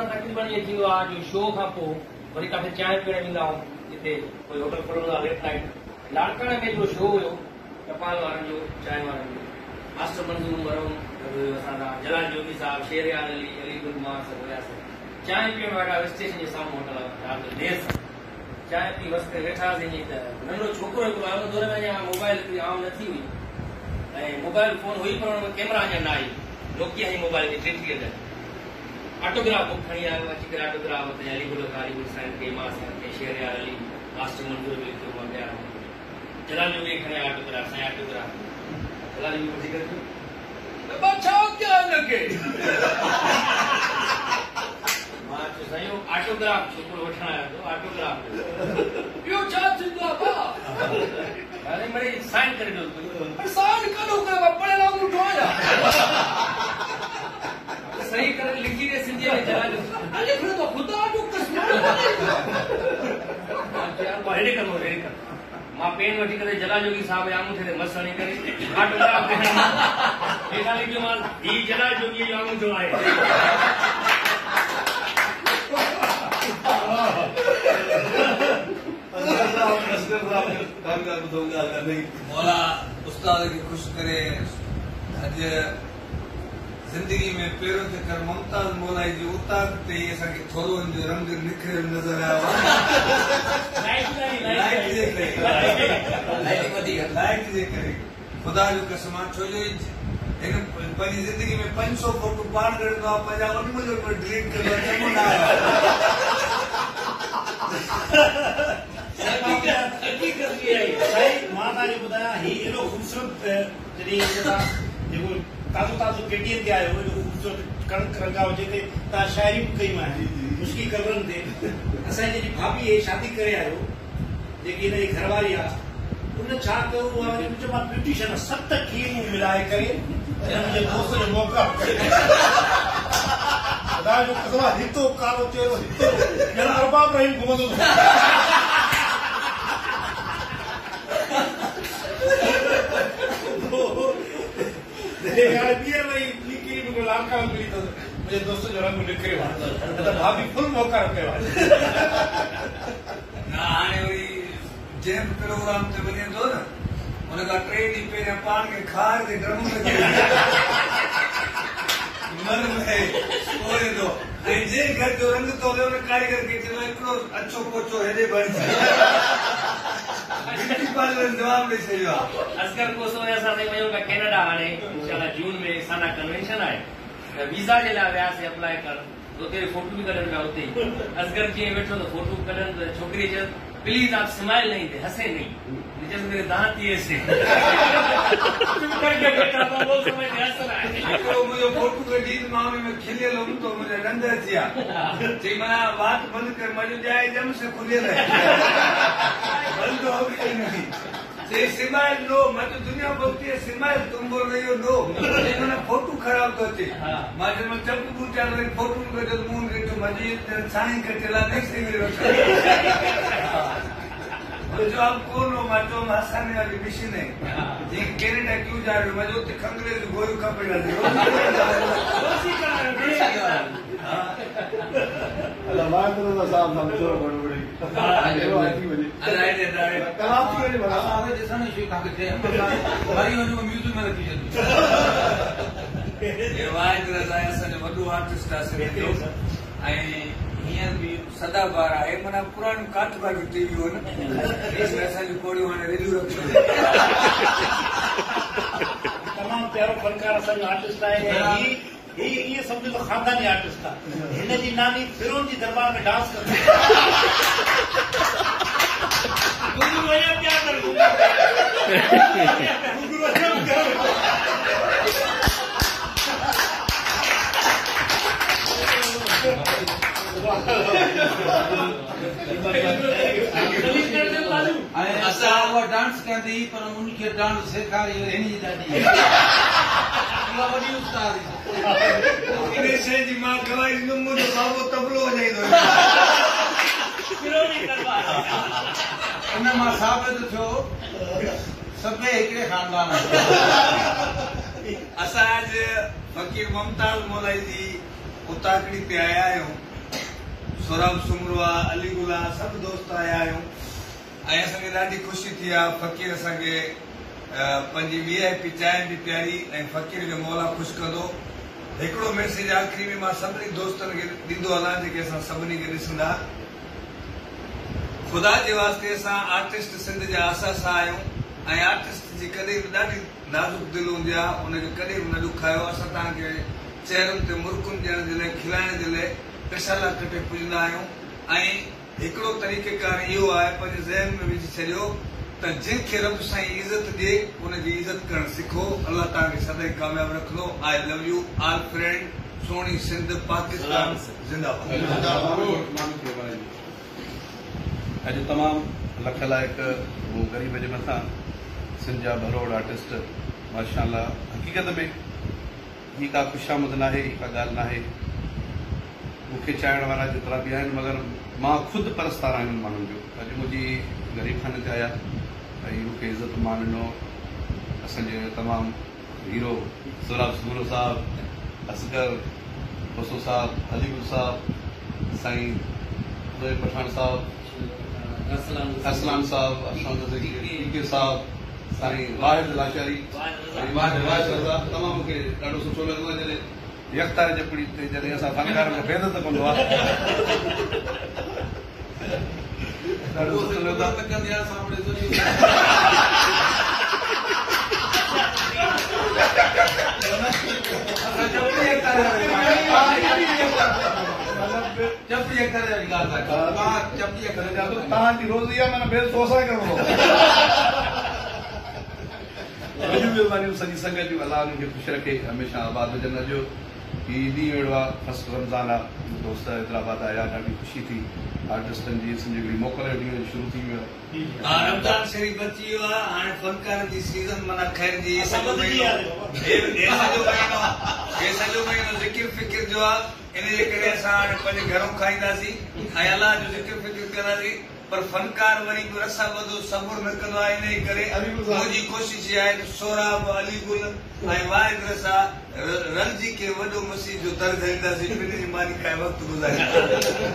तकरीबन ये थींदो आहे जो शो खां पोइ वरी काथे चांहि पीअण वेंदा आहियूं जिते कोई होटल खोलंदो आहे लेट नाइट लाड़काणे में हिकिड़ो शो हुयो कपाल वारनि जो चांहि वारनि जो मास्टर मंज़ूर मरहूम असांजा जलाल जोगी साहब शेरयार अली अली गुल मां सभु हुयासीं चांहि पीअण वारा स्टेशन जे साम्हूं होटल राति देर सां चांहि पी बसि करे वेठासीं ईअं त नंढो छोकिरो हिकिड़ो आयो दौर में अञा मोबाइल हिकिड़ी आम न थी हुई ऐं मोबाइल फोन हुई पर हुन में कैमरा अञा न आई नोकिया जी मोबाइल खे 33 ऑटोग्राफ बुक खणी आयो अची करे ऑटोग्राफ वरितईं अली गुल साईं खे मां साईं खे शेरयार अली मास्टर मंज़ूर बि लिखियो मां ॿिया जलाल जोगी खणी आयो ऑटोग्राफ साईं ऑटोग्राफ जलाल जोगी ॿुधी करे छा क्या लॻे मां चयो साईं ऑटोग्राफ छोकिरो वठण आयो तो ऑटोग्राफ ॿियो छा थींदो आहे भाउ अरे मिड़ई साइन करे ॾियो साइन करो करे पढ़ियल मुठो आया सही करे लिखी दे सिंधी में जलाल लिखो तो खुदा जो कसम हेड़े कर मां पेन वठी करे जलाल जोगी साहब आमू थे मस्त हणी करे ऑटोग्राफ हेठा लिखियो मां ही जलाल जोगी जो आमू जो आहे मौला उस्ताद खे खुश करे अज जिंदगी में पहिरियों त कर मुमताज मौला जी उतार ते असांखे थोरो रंग निखरियल नज़र आयो लाइट जे करे ख़ुदा जो कसम आहे छो जो हिन पंहिंजी ज़िंदगी में 500 फोटो पाण कढंदो आहे पंहिंजा उन जो डिलीट कंदो आहे चङो न आहे मां तव्हांखे ॿुधायां ही एॾो ख़ूबसूरत जेको ताज़ो ताज़ो केटीएम ते आयो एॾो ख़ूबसूरत कणक रंगा हुजे ते तव्हां शाइरी बि कयूं आहिनि मुश्किल कलरनि ते असांजी जेकी भाभी आहे शादी करे आयो जेकी हिनजी घरवारी आहे उन छा कयो उहा वरी मां ब्यूटिशियन 7 क्रीमूं मिलाए करे मुंहिंजे दोस्त जो मौक़ा ख़ुदा जो कसम हितो कारो चेहरो हितो ॼण अरबाब रहीम घुमंदो मुझे दोस्तों जो रंग निकिरियो आहे भाभी फुल मौक़ा रखियो आहे हाणे वरी जंहिं प्रोग्राम ते वञे थो न हुन खां 3 ॾींहं पहिरियां पाण खे खार ते ड्रम में मन में पोए थो ऐं जंहिं घर जो रंग थो हुन कारीगर खे चयो हिकिड़ो अछो पोचो हेॾे बणिजी जवाब ॾेई छॾियो आहे असगर कोसवानी असां वयूं था कैनेडा हाणे इंशाल्लाह जून में साना कन्वेंशन आहे वीज़ा जे लाइ वियासीं अप्लाई कर उते फोटो भी कढनि पिया उते असगर जीअं वेठो त फोटो कढनि त छोकिरी चयो प्लीज आप स्माइल नहीं थे हंसे नहीं जैसे मेरे दांत ये से मुझे फोटो कढी मां में खिलियल हुम तो मुझे रंग अची विया चई माना बात बंद कर मुंहिंजो जाए जम से खुलियल है बंद हो गई नहीं से स्माइल नो मैं तो दुनिया बोलती है स्माइल तुम बोल रही हो नो मैंने फोटो खराब करते मैं जब चप्पू बूटा रही फोटो में जब मून के तो मजे साइन के चला नहीं सही जो आप कौन हो मैं तो हंसाने वाली मशीन है ये कैनेडा क्यों जा रहे हो मैं जो अंग्रेज गोरू का पड़ा अल्लाह मां तो साहब हम तो बड़ी बड़ी कराची वाली बड़ा आवे जैसा नहीं शो काके थे भाई वजो म्यूजिक में रखी जंदी ये वाइड रजाया सने वडो आर्टिस्ट आसे तो आई हियर भी सदाबार आहे मना पुराण काठ बाग टीवी हो न इस वैसा जो कोड़ी वाने रेडियो रखो तमाम प्यारो फनकार असन आर्टिस्ट आहे ये समझो तो खानदानी आर्टिस्ट था हिन जी नानी फिरोन जी दरबार में डांस करती गुरु भैया क्या करूं गुरु भैया क्या असां वो डांस कंदी पर उनके डांस सेखारी हिनी ॾाढी इहा वॾी उस्ताद आहे इन शइ जी मां गवाही ॾींदुमि मुंहिंजो बाबो तबलो वॼाईंदो इन मां साबित थियो सभई हिकिड़े खानदान असां अॼु फ़कीर मुमताज़ मौलाई जी उताकड़ी ते आया आहियूं। सोराब सुमरवा अलीगुला सभु दोस्त आया आहियूं ऐं असांखे ॾाढी ख़ुशी थी आहे। फ़कीर असांखे पंहिंजी VIP चांहि बि प्यारी ऐं फ़कीर जो मौला ख़ुशि कंदो। हिकिड़ो मैसेज आख़िरी में मां सभिनी दोस्तनि खे ॾींदो हलां जेके असां सभिनी खे ॾिसंदा। ख़ुदा जे वास्ते असां आर्टिस्ट सिंध जा असासा आहियूं ऐं आर्टिस्ट जी कॾहिं बि ॾाढी नाज़ुक दिलि हूंदी आहे, उनखे कॾहिं बि न ॾुखायो। असां तव्हांखे चेहरनि ते मुर्कुनि ॾियण जे लाइ खिलाइण जे लाइ कशाला कटे पुॼंदा आहियूं ऐं हिकिड़ो तरीक़ेकार इहो आहे पंहिंजे ज़हन में विझी छॾियो त जंहिंखे रब साईं इज़त ॾिए उनजी इज़त करणु सिखो। अलाह तव्हांखे सदाईं कामयाबु रखंदो। I love you all friend. सोणी सिंध पाकिस्तान ज़िंदाबाद। अॼु तमामु लख लाइक वो ग़रीब जे मथां सिंध जा भरोड़ आर्टिस्ट माशाअल्लाह। हक़ीक़त में ही का खुशामद न आहे, ही का ॻाल्हि न आहे। मूंखे चाहण वारा जेतिरा बि आहिनि मगर मां ख़ुदि परस्तार आहिनि माण्हुनि जो। अॼु मुंहिंजी ग़रीब खाने ते आया ऐं मूंखे इज़त मान ॾिनो। असांजे तमामु हीरो सोराब सुमरो साहब, असगर बसो साहब, अलीगुल साहब, साईं ज़ोए पठान साहब, असलाम साहब, के साहब, साईं वाहिद लाचारी तमामु मूंखे ॾाढो सुठो लॻो आहे। जॾहिं यकतार जपड़ी ते जॾहिं असां फनकारनि खे बेइज़त कंदो आहे ॾाढो सुठो लॻो आहे। तव्हांजी रोज़ी आहे माना बेल तो असांखे करिणो महिरबानी सॼी संगत जूं। अलाह उन्हनि खे ख़ुशि रखे, हमेशह आबाद हुजनि। अॼु हीउ ॾींहुं अहिड़ो आहे, फस्ट रमज़ान आहे। दोस्त हैदराबाद आया, ॾाढी ख़ुशी थी। आर्टिस्टनि जी सिंधी हिकिड़ी मोकल ॾींहुं शुरू थी वियो आहे। रमज़ान शरीफ़ अची वियो आहे, हाणे फनकारनि जी सीज़न माना ख़ैर जी सॼो महीनो ज़िकिर फ़िकिर जो आहे। इन जे करे असां हाणे पंहिंजे घरों खाईंदासीं ऐं अलाह जो ज़िकिर फ़िकिर कंदासीं। पर फनकार वरी बि रसा ॿधो सबुर न कंदो आहे। इन करे मुंहिंजी कोशिश इहा आहे त सोराब अलीगुल ऐं वाहिद रसा रलजी के वॾो मसीह जो दर ॾींदासीं। ॿिन्ही मानी खाए वक़्तु गुज़ारींदासीं।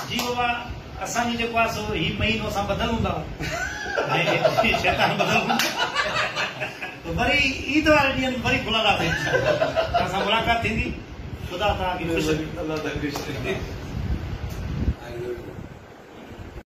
जी बाबा असांजो जेको आहे सो ही महीनो असां ॿधलूं था शैतान ॿधलूं वरी ईद वारे ॾींहंनि वरी खुलंदासीं। असां मुलाक़ात थींदी। ख़ुदा तव्हांखे